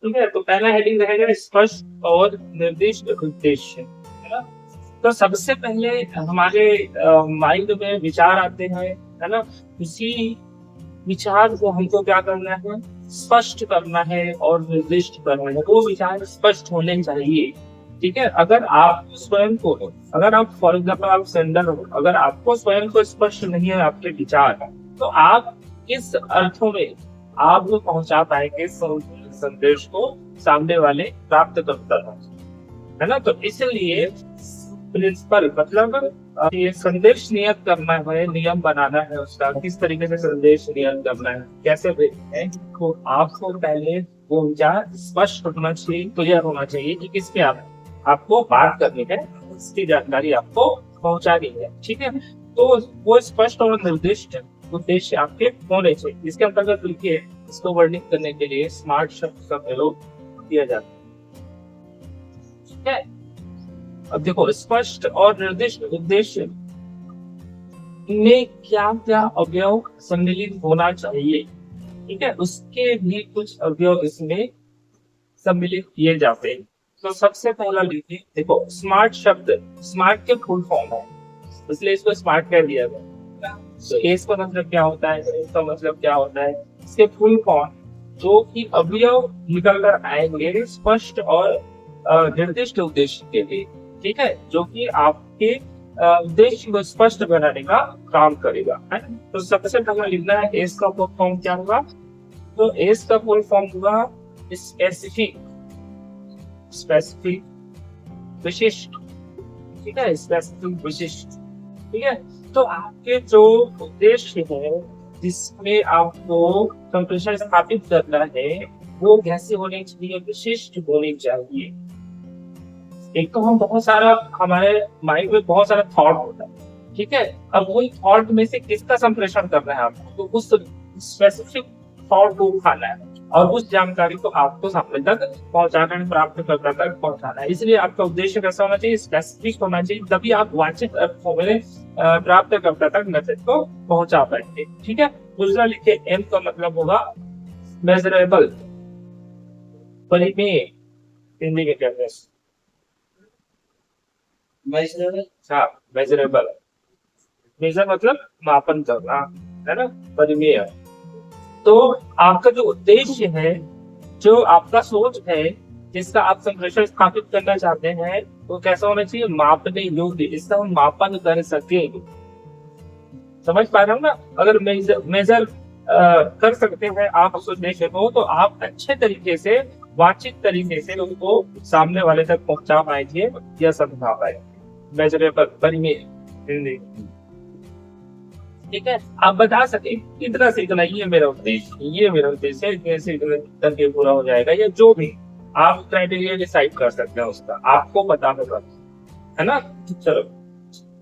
ठीक है, तो पहला हेडिंग रहेगा स्पष्ट और निर्दिष्ट उद्देश्य, है ना। तो सबसे पहले हमारे माइंड में विचार आते हैं, है ना। उसी विचार को हमको क्या करना है, स्पष्ट करना है और निर्दिष्ट करना है। वो विचार स्पष्ट होने चाहिए, ठीक है। अगर आप स्वयं को, अगर आप फॉर एग्जाम्पल आप सेंडर हो, अगर आपको स्वयं को स्पष्ट नहीं है आपके विचार, तो आप किस अर्थों में आप वो पहुंचा पाएंगे संदेश को सामने वाले प्राप्त करता है ना। तो इसलिए प्रिंसिपल मतलब ये संदेश नियत करना है, नियम बनाना है उसका, किस तरीके से संदेश नियत करना है, कैसे भेजना है। तो आपको पहले वो विचार स्पष्ट होना चाहिए, क्लियर होना चाहिए कि किस पे आपको बात करनी है, इसकी जानकारी आपको पहुंचानी है, ठीक है। तो वो स्पष्ट और निर्दिष्ट उद्देश्य आपके होने चाहिए। इसके अंतर्गत लिखिए, इसको वर्णित करने के लिए स्मार्ट शब्द का प्रयोग किया जाता है, ठीक है। अब देखो, स्पष्ट और निर्दिष्ट उद्देश्य में क्या क्या अवयव सम्मिलित होना चाहिए, ठीक है, उसके भी कुछ अवयव इसमें सम्मिलित किए जाते हैं। तो सबसे पहला लिखिए, देखो स्मार्ट शब्द, स्मार्ट के फुल फॉर्म है, इसलिए इसको स्मार्ट कह दिया गया। तो एस का मतलब क्या होता है, इसका मतलब क्या होता है, इसके फुल फॉर्म जो कि अवयव निकल कर आएंगे स्पष्ट और निर्दिष्ट उद्देश्य के लिए, ठीक है, जो कि आपके उद्देश्य को स्पष्ट बनाने का काम करेगा, है। तो सबसे पहले लिखना है एस का फुल फॉर्म क्या होगा। तो एस का फुल फॉर्म होगा स्पेसिफिक, स्पेसिफिक विशिष्ट, ठीक है, स्पेसिफिक विशिष्ट, ठीक है। तो आपके जो उद्देश्य है जिसमें आपको कंप्रेशन स्थापित करना है, वो कैसे होनी चाहिए, विशिष्ट होनी चाहिए। एक तो हम बहुत सारा, हमारे माइंड में बहुत सारा थॉट होता है, ठीक है। अब वही थॉट में से किसका संप्रेषण करना है आपको, तो उस स्पेसिफिक थॉट को उठाना है और उस जानकारी को आपको सामने तक पहुंचाना है, प्राप्तकर्ता तक पहुंचाना है। इसलिए आपका उद्देश्य कैसा होना चाहिए, स्पेसिफिक होना चाहिए, तभी आप वांछित अर्थों में प्राप्तकर्ता तक मैसेज को पहुंचा पाएंगे, ठीक है। दूसरा लिखिए, एम का मतलब होगा मेजरेबल, परिमेय, हिंदी के कहते हैं मेजरेबल, हाँ मेजरेबल, मेजर मतलब मापन करना, है ना, परिमेय। तो आपका जो उद्देश्य है, जो आपका सोच है, जिसका आप संप्रेषण स्थापित करना चाहते हैं, वो कैसा होना चाहिए, मापने योग्य, इसका हम मापन कर सके। समझ पा रहे हो ना। अगर मेजर कर सकते हैं आप उस उद्देश्य को, तो आप अच्छे तरीके से, वांछित तरीके से उनको सामने वाले तक पहुंचा पाएंगे या समझा पाएंगे। मेजरेबल, परिमेय, हिंदी, ठीक है। आप बता सके इतना सीखना, ये मेरा उद्देश्य, ये मेरा उद्देश्य है, इतने से इतने करके पूरा हो जाएगा, या जो भी आप क्राइटेरिया डिसाइड कर सकते हैं उसका, आपको पता होगा, है ना। चलो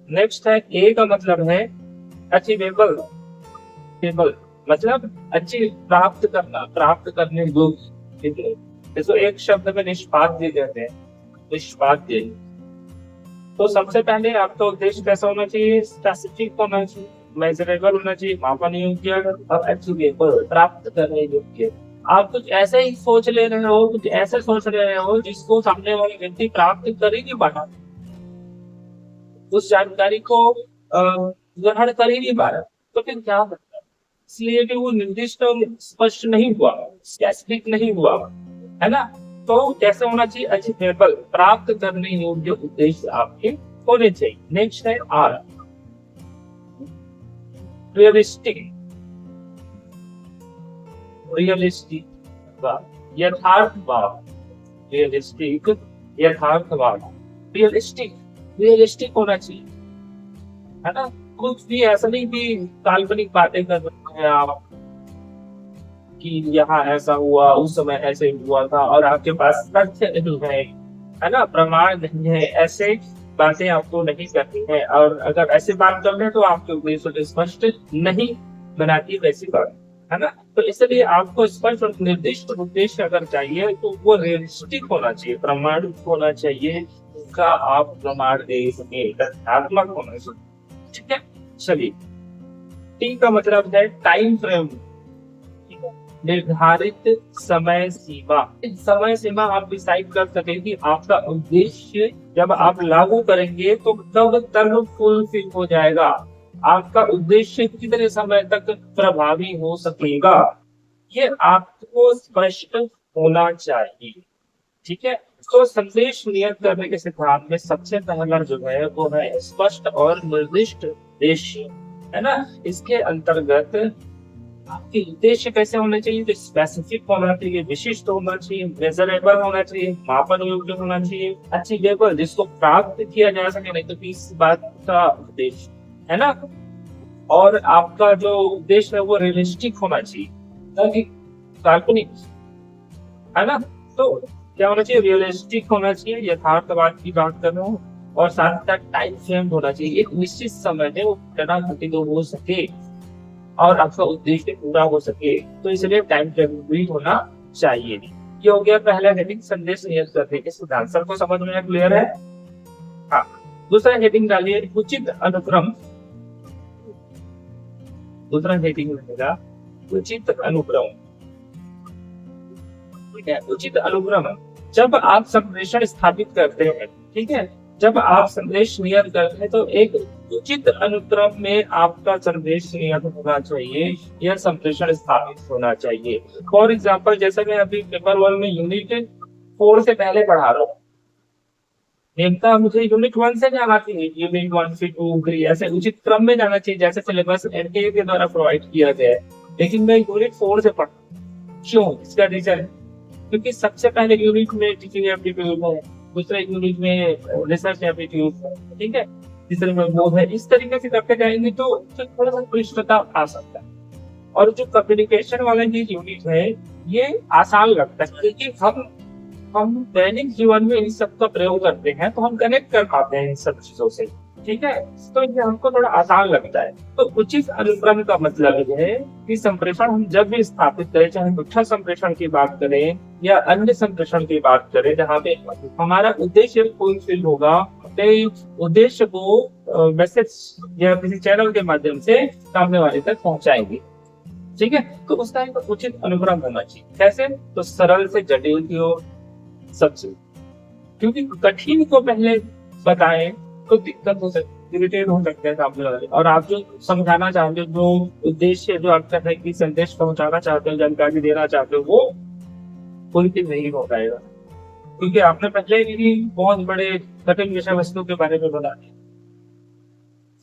नेक्स्ट है, ए का मतलब है अचीवेबल, मतलब अचीव, प्राप्त करना, प्राप्त करने योग्य। इसको एक शब्द में निष्पाद्य कहते हैं, निष्पाद्य। तो सबसे पहले आपका उद्देश्य कैसा होना चाहिए, स्पेसिफिक होना चाहिए, मेजरेबल होना चाहिए, मापन योग्य और अचीवेबल, प्राप्त करने योग्य। आप कुछ ऐसे ही सोच ले रहे हो, कुछ ऐसे सोच रहे हो जिसको सामने वाले व्यक्ति प्राप्त कर ही नहीं पाना, उस जानकारी को ग्रहण कर ही नहीं पा रहा, तो फिर क्या होता है, इसलिए कि वो निर्दिष्ट और स्पष्ट नहीं हुआ, स्पेसिफिक नहीं हुआ, है ना। तो कैसे होना चाहिए, अचीवेबल, प्राप्त करने योग्य उद्देश्य आपके होने चाहिए। नेक्स्ट है आर, रियलिस्टिक, रियलिस्टिक, यथार्थवाद, रियलिस्टिक, यथार्थवाद, रियलिस्टिक, रियलिस्टिक होना चाहिए, है ना। कुछ भी ऐसा नहीं कि काल्पनिक बातें कर रहे हैं आप कि यहाँ ऐसा हुआ, उस समय ऐसे हुआ था, और आपके पास तथ्य नहीं है ना, प्रमाण नहीं है, ऐसे बातें आपको नहीं करनी है। और अगर ऐसे बात कर रहे हैं तो आपके उद्देश्य को स्पष्ट नहीं बनाती वैसी बात, है ना। तो इसलिए आपको स्पष्ट और निर्दिष्ट उद्देश्य अगर चाहिए तो वो रियलिस्टिक होना चाहिए, प्रमाणित होना चाहिए, उसका आप प्रमाण दे सके, तथ्यात्मक होना चाहिए, ठीक है। चलिए, टी का मतलब है टाइम फ्रेम, ठीक है। निर्धारित समय सीमा। इस समय सीमा आप डिसाइड कर सके कि आपका उद्देश्य जब आप लागू करेंगे तो कब तक फुलफिल हो जाएगा, आपका उद्देश्य कितने समय तक प्रभावी हो सकेगा, ये आपको स्पष्ट होना चाहिए। ठीक है, तो संदेश नियत करने के सिद्धांत में सबसे पहला जो है वो है स्पष्ट और निर्दिष्ट उद्देश्य, है ना। इसके अंतर्गत आपके उद्देश्य कैसे होने चाहिए, तो स्पेसिफिक होना चाहिए, विशिष्ट होना चाहिए, मेजरेबल होना चाहिए, मापन योग्य होना चाहिए, अचीवेबल, जिसको प्राप्त किया जा सके, नहीं तो किस बात का उद्देश्य, है ना। और आपका जो उद्देश्य है वो रियलिस्टिक होना चाहिए, ताकि काल्पनिक, है ना। तो क्या होना चाहिए, रियलिस्टिक होना चाहिए, यथार्थवाद की बात कर रहा हूँ, और साथ साथ टाइम फ्रेम होना चाहिए, एक निश्चित समय में वो घटना घटित हो सके और आपका उद्देश्य पूरा हो सके, तो इसलिए टाइम फ्रेम भी होना चाहिए। ये हो गया पहला हेडिंग, संदेश नियत करने के सिद्धांत। सबको समझ में क्लियर है? हाँ। दूसरा हेडिंग डालिए उचित अनुक्रम। दूसरा हेडिंग रहेगा उचित अनुक्रम। ठीक है, उचित अनुक्रम जब आप संप्रेषण स्थापित करते हैं, ठीक है, जब आप संदेश नियत करते हैं तो एक उचित अनुक्रम में आपका संदेश नियत होना चाहिए, यह संप्रेषण स्थापित होना चाहिए। फॉर एग्जाम्पल, जैसा मैं अभी पेपर 1 में यूनिट 4 से पहले पढ़ा रहा हूँ, नेमका मुझे यूनिट 1 से जाना चाहिए, यूनिट 1 से 2 3 ऐसे उचित क्रम में जाना चाहिए जैसे सिलेबस एनटीए के द्वारा प्रोवाइड किया गया है, लेकिन मैं यूनिट 4 से पढ़, क्यों? इसका रीजन है क्योंकि सबसे पहले यूनिट में टीचिंग एप्टीट्यूड है, दूसरे यूनिट में रिसर्च एप्टीट्यूड है, ठीक है, तीसरे में बोध है। इस तरीके से करके जाएंगे तो थोड़ा सा क्लिष्टता आ सकता है। और जो कम्युनिकेशन वाला ये यूनिट है ये आसान लगता है क्योंकि हम दैनिक जीवन में इन सब का प्रयोग करते हैं तो हम कनेक्ट कर पाते हैं इन सब चीजों से, ठीक है, तो ये हमको थोड़ा आसान लगता है। तो उचित अनुक्रम का मतलब ये है कि संप्रेषण हम जब भी स्थापित करें, चाहे मिथ्या संप्रेषण की बात करें या अन्य संप्रेषण की बात करें, जहाँ पे हमारा उद्देश्य फुलफिल होगा, उद्देश्य को मैसेज या किसी चैनल के माध्यम से सामने वाले तक पहुंचाएंगे, ठीक है। तो उसका एक उचित अनुक्रम होना चाहिए। कैसे? तो सरल से जटिल की ओर सबसे, क्योंकि कठिन को पहले बताएं तो दिक्कत हो सकती, इरिटेट हो सकते हैं सामने वाले, और आप जो समझाना चाहते हो, जो उद्देश्य जो आपका है कि संदेश पहुंचाना चाहते हो, जानकारी देना चाहते हो, वो फुलफिल नहीं हो पाएगा क्योंकि आपने पहले ही बहुत बड़े कठिन विषय वस्तु के बारे में बता दिया।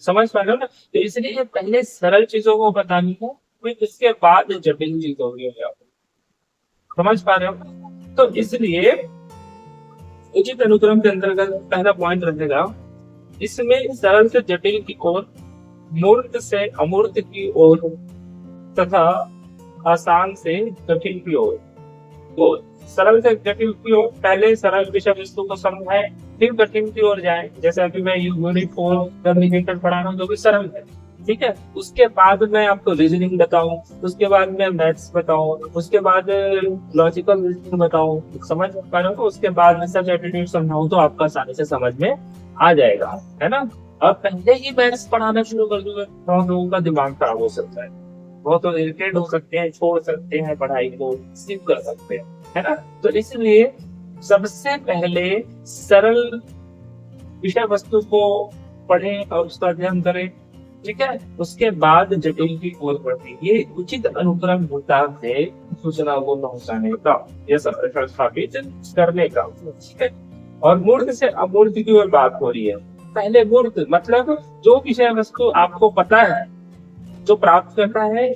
समझ पा रहे हो ना? तो इसलिए पहले सरल चीजों को बतानी है, फिर इसके बाद जटिल चीजों की समझ पा रहे हो? तो इसलिए उचित अनुक्रम के अंतर्गत पहला पॉइंट रहेगा, इसमें सरल से जटिल की ओर, मूर्त से अमूर्त की ओर तथा आसान से कठिन की ओर। तो सरल से जटिल की ओर पहले सरल विषय वस्तु को समझाएं, फिर कठिन की ओर जाएं। जैसे अभी मैं यूनिट 4 कम्युनिकेटर पढ़ा रहा हूँ जो कि सरल है, ठीक है। उसके बाद मैं आपको रीजनिंग बताऊं, उसके बाद मैं मैथ्स बताऊं, उसके बाद लॉजिकल रीजनिंग बताऊं, समझ पा रहे हो? उसके बाद रिसर्च एप्टीट्यूड समझाऊं तो आपका आसानी से समझ में आ जाएगा, है ना। और पहले ही मैथ्स पढ़ाना शुरू कर दूंगा तो हम लोगों का दिमाग खराब हो सकता है, बहुत तो इरिटेट हो सकते हैं, छोड़ सकते हैं पढ़ाई को, स्किप कर सकते हैं, है ना। तो इसलिए सबसे पहले सरल विषय वस्तु को पढ़ें और उसका अध्ययन करें, ठीक है। उसके बाद जटिल की ओर बढ़ती, ये उचित अनुक्रम होता है सूचना को पहुंचाने का, यह संप्रेषण स्थापित करने का, ठीक है। और मूर्त से अमूर्त की ओर बात हो रही है। पहले मूर्त मतलब जो विषय वस्तु आपको पता है, जो प्राप्त करता है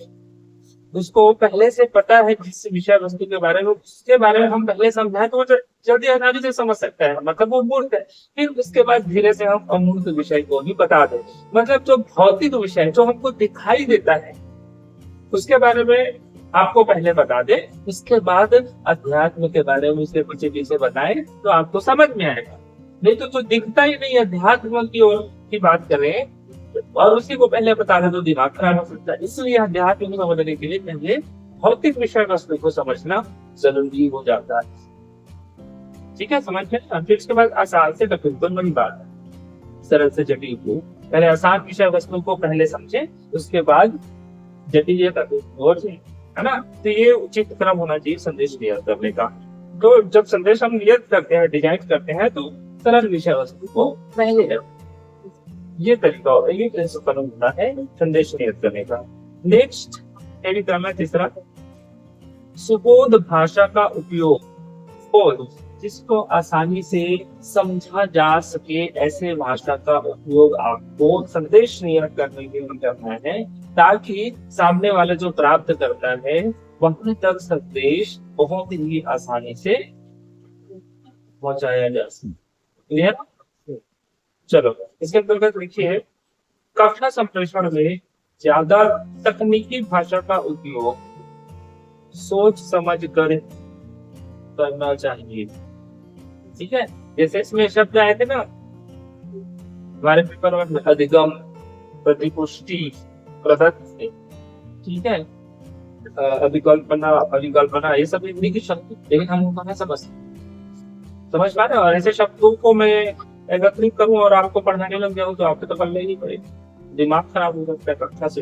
उसको पहले से पता है जिस विषय वस्तु के बारे में, उसके बारे में हम पहले समझाएं तो वो जल्दी आसानी से समझ सकता है, मतलब वो मूर्त है। फिर उसके बाद धीरे से हम अमूर्त विषय को भी बता दें, मतलब जो भौतिक विषय जो हमको दिखाई देता है उसके बारे में आपको पहले बता दे, उसके बाद अध्यात्म के बारे में उसके पीछे पीछे बताएं तो आपको समझ में आएगा। नहीं तो जो दिखता ही नहीं, अध्यात्म की ओर की बात करें और उसी को पहले बता दे तो दिमाग खराब हो सकता है। इसलिए अध्यात्म को समझने के लिए पहले भौतिक विषय वस्तु को समझना जरूरी हो जाता है, ठीक है, समझ में। फिर उसके बाद आसान से कठिन, बड़ी बात है, सरल से जटिल को पहले आसान विषय वस्तु को पहले समझे, उसके बाद जटिल या कठिन और है ना। तो ये उचित क्रम होना चाहिए संदेश नियत करने का। तो जब संदेश हम नियत करते हैं, डिजाइन करते हैं, तो सरल विषय वस्तु को पहले है, ये तरीका होता है, ये प्रिंसिपल होता है संदेश नियत करने का। नेक्स्ट क्रम है तीसरा, सुबोध भाषा का उपयोग, और जिसको आसानी से समझा जा सके ऐसे भाषा का उपयोग आपको संदेश नियत करने के लिए करना है, ताकि सामने वाला जो प्राप्त करता है वहां तक संदेश बहुत ही आसानी से पहुंचाया जा सके। क्लियर? चलो इसके अंतर्गत लिखिए, कक्षा संप्रेषण में ज्यादा तकनीकी भाषा का उपयोग सोच समझ कर करना चाहिए। ठीक है, जैसे इसमें शब्द आए थे ना हमारे पेपर में, अधिगम, प्रतिपुष्टि, प्रदत्त, ठीक है, अभिकल्पना, परिकल्पना, ये सब हिंदी के शब्द, लेकिन हम उनको कहाँ समझ पा रहे हैं। और ऐसे शब्दों को मैं एकत्रित करूं और आपको पढ़ाने लग जाऊं तो आपको तो पढ़ने ही पड़ेगा, दिमाग खराब हो सकता है कक्षा से,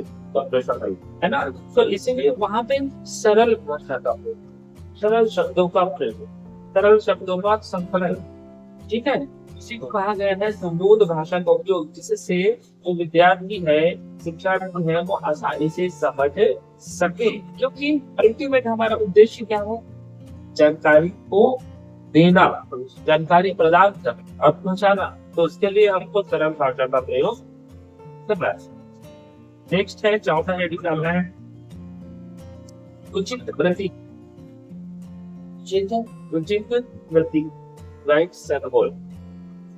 है ना। तो इसीलिए वहां पे सरल भाषा का, सरल शब्दों का प्रयोग, सरल शब्दों का संकलन, ठीक है, इसी को कहा गया है सुबोध भाषा का उपयोग, जिससे जो विद्यार्थी है, शिक्षार्थी है, वो आसानी से समझ सके। क्योंकि अल्टीमेट हमारा उद्देश्य क्या है, जानकारी को देना, जानकारी प्रदान करना और पहुंचाना। तो उसके लिए हमको सरल भाषा का प्रयोग करना है। नेक्स्ट है चौथा हेडिंग डालना है, उचित प्रतीक, उचित प्रतीक, राइट सिंबल।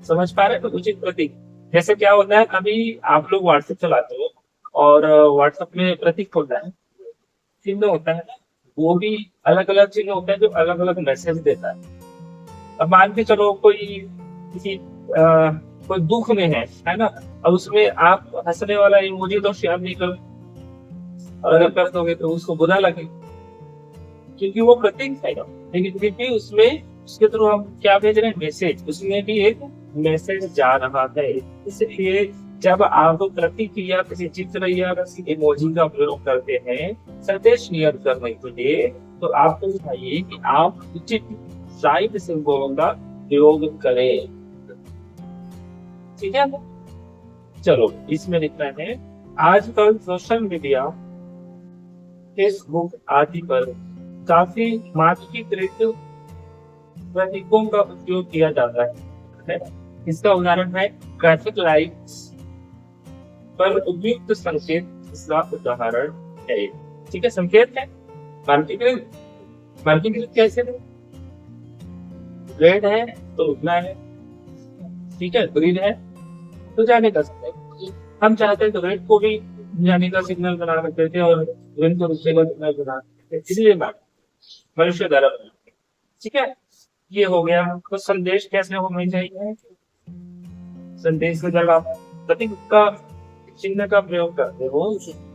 समझ पा रहे हैं? तो उचित प्रतीक जैसे क्या होता है, अभी आप लोग व्हाट्सएप चलाते हो और व्हाट्सएप में प्रतीक होता है, चिन्ह होता है, वो भी अलग अलग चिन्ह होता है जो अलग अलग मैसेज देता है। अब मान के चलो कोई किसी कोई दुख में है ना, और उसमें आप हंसने वाला इमोजी तो शेयर नहीं करो, और अगर कर दोगे तो उसको बुरा लगे, क्योंकि वो प्रतीक है। लेकिन फिर भी उसमें उसके थ्रू हम क्या भेज रहे हैं, मैसेज, उसमें भी एक मैसेज जा रहा है। इसलिए जब आप प्रतीक या किसी चित्र या किसी इमोजी का प्रयोग करते हैं संदेश नियत करने के लिए, तो आपको चाहिए कि आप उचित राइट सिंबलों का प्रयोग करें। ठीक है, चलो इसमें लिखना है, आजकल सोशल मीडिया, फेसबुक आदि पर काफी मानकीकृत प्रतीकों का उपयोग किया जाता है। इसका उदाहरण है ट्रैफिक लाइट्स पर उपयुक्त संकेत, इसका उदाहरण है। ठीक है, संकेत है मानकीकृत, मानकीकृत कैसे है, रेड है तो रुकना है, ठीक है, ग्रीन है तो जाने का सिग्नल। हम चाहते हैं तो रेड को भी जाने का सिग्नल बना सकते थे और ग्रीन को रुकने का सिग्नल बना सकते थे, इसलिए मनुष्य द्वारा। ठीक है, ये हो गया। तो संदेश कैसे होना चाहिए, संदेश को जब आप प्रतीक का चिन्ह का प्रयोग करते हो,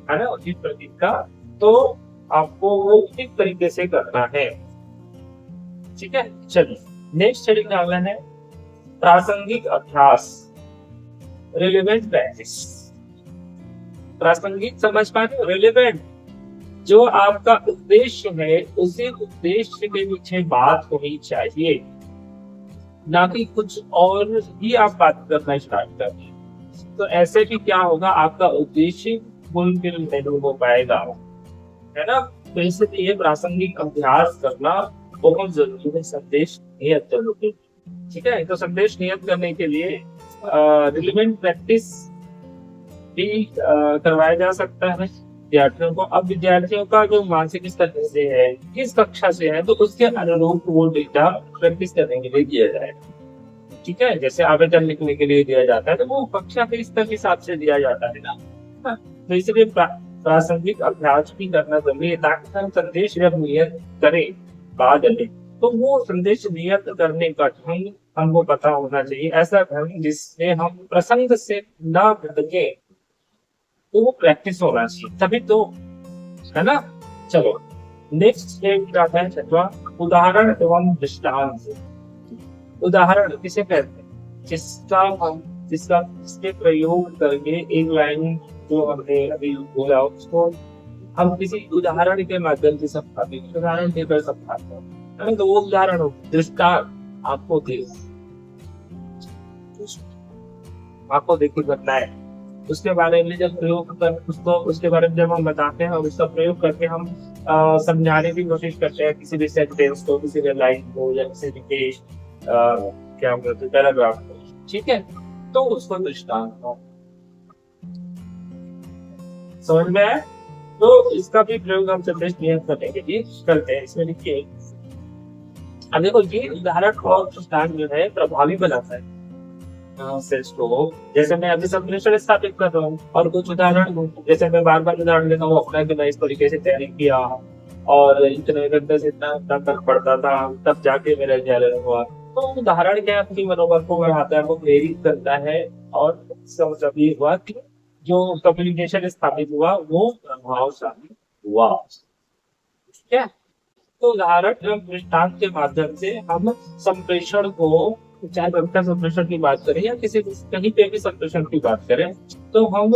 है ना, उचित प्रतीक का, तो आपको वो उचित तरीके से करना है। ठीक है, चलिए नेक्स्ट हेडिंग डालना है, प्रासंगिक अभ्यास, रिलेवेंट प्रैक्टिस। प्रासंगिक समझ पा रहे हो, रिलेवेंट, जो आपका उद्देश्य है उसी उद्देश्य के पीछे बात होनी चाहिए, ना कि कुछ और ही आप बात करना स्टार्ट कर दें। तो ऐसे भी क्या होगा, आपका उद्देश्य फुलफिल नहीं हो पाएगा, है ना। तो इसलिए प्रासंगिक अभ्यास करना बहुत जरूरी है संदेश नियत करने के लिए। ठीक है, तो संदेश नियत करने के लिए रिलेवेंट प्रैक्टिस भी करवाया जा सकता है विद्यार्थियों को। अब विद्यार्थियों का जो मानसिक स्तर से है, किस कक्षा से है, तो उसके अनुरूप वो डेटा प्रैक्टिस करने के लिए दिया जाएगा। ठीक है, जैसे आवेदन लिखने के लिए दिया जाता है तो वो कक्षा के स्तर के हिसाब से दिया जाता है ना। तो इसलिए प्रासंगिक अभ्यास भी करना जरूरी है, ताकि हम संदेश जब नियत करें बाद में, तो वो संदेश नियत करने का ढंग हमको पता होना चाहिए, ऐसा ढंग जिससे हम प्रसंग से ना भटके, तो वो प्रैक्टिस होना चाहिए, तभी तो, है ना। चलो नेक्स्ट आता है छठवां, उदाहरण एवं दृष्टांत। उदाहरण किसे कहते हैं, जिसके प्रयोग करके एक लाइन जो हमने अभी बोला उसको हम किसी उदाहरण के माध्यम से समझाते हैं, उदाहरण देकर समझाते हैं, है ना? तो वो उदाहरण हो, दृष्टांत आपको दे, आपको देखिए घटनाएँ, उसके बारे में जब प्रयोग कर उसको उसके बारे में जब हम बताते हैं और उसका प्रयोग करके हम समझाने की कोशिश करते हैं किसी भी सेंटेंस को, किसी भी लाइन को या किसी भी क्या बोलते हैं पैराग्राफ को, ठीक है? तो उसको दृष्टांत समझ में आया? तो इसका भी प्रयोग हम संदेश नियत करने के लिए करते हैं। इसमें लिखिए, अब देखो ये उदाहरण और दृष्टांत जो है प्रभावी बनाता है सेल्स को। जैसे मैं अभी संप्रेषण स्थापित कर रहा हूँ और कुछ उदाहरण जैसे मैं बार-बार उदाहरण देता हूँ अपना कि मैं इस तरीके से तैयारी किया और इतने घंटे से इतना तक पढ़ता था, तब जाके मेरा चैलेंज हुआ। तो उदाहरण क्या आपकी मनोबल को बढ़ाता है, वो प्रेरित करता है और इसका मतलब ये हुआ कि जो कम्युनिकेशन स्थापित हुआ वो प्रभावशाली हुआ। ठीक है? तो उदाहरण एवं दृष्टांत के माध्यम से हम संप्रेषण को, चाहे कविता संप्रेषण की बात करें या किसी कहीं पे भी संप्रेषण की बात करें, तो हम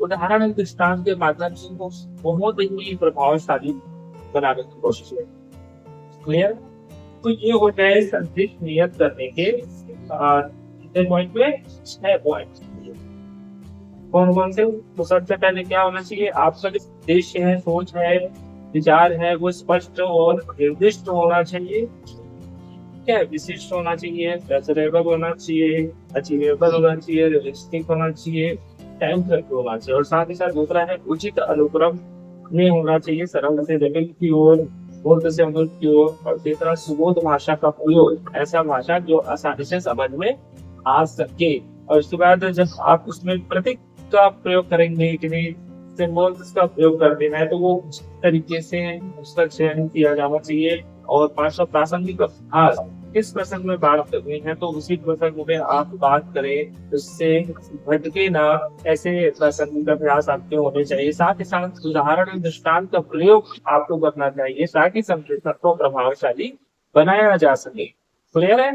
उदाहरण एवं दृष्टांत के माध्यम से उनको बहुत ही प्रभावशाली बनाने की कोशिश करें। क्लियर? तो ये हो गए संदेश नियत करने के कितने पॉइंट में? 6 पॉइंट। कौन कौन से? तो सबसे पहले क्या होना चाहिए? आपका जो उद्देश्य है, सोच है, विचार है, वो स्पष्ट और निर्दिष्ट होना चाहिए। क्या है? विशिष्ट होना चाहिए, मेजरेबल होना चाहिए, अचीवेबल होना चाहिए, रियलिस्टिक होना चाहिए, टाइम सर्कल होना चाहिए और साथ ही साथ दूसरा है उचित अनुक्रम में होना चाहिए, सरल से जटिल की ओर, मूर्त से अमूर्त की ओर और तीसरा सुबोध भाषा का प्रयोग, ऐसा भाषा जो आसानी से समझ में आ सके। और उसके बाद जब आप उसमें प्रतीक का प्रयोग करेंगे कि नहीं सिंबल्स का प्रयोग करते हैं तो वो उस तरीके से उसका चयन किया जाना चाहिए। और पांचवा प्रासंगिक अभ्यास, किस प्रसंग में बात करनी है तो उसी प्रसंग में आप बात करें, उससे भटके ना, ऐसे प्रासंगिक अभ्यास आपके होने चाहिए। साथ ही साथ उदाहरण और दृष्टांत का प्रयोग आपको करना चाहिए ताकि संप्रेषण को प्रभावशाली बनाया जा सके। क्लियर है?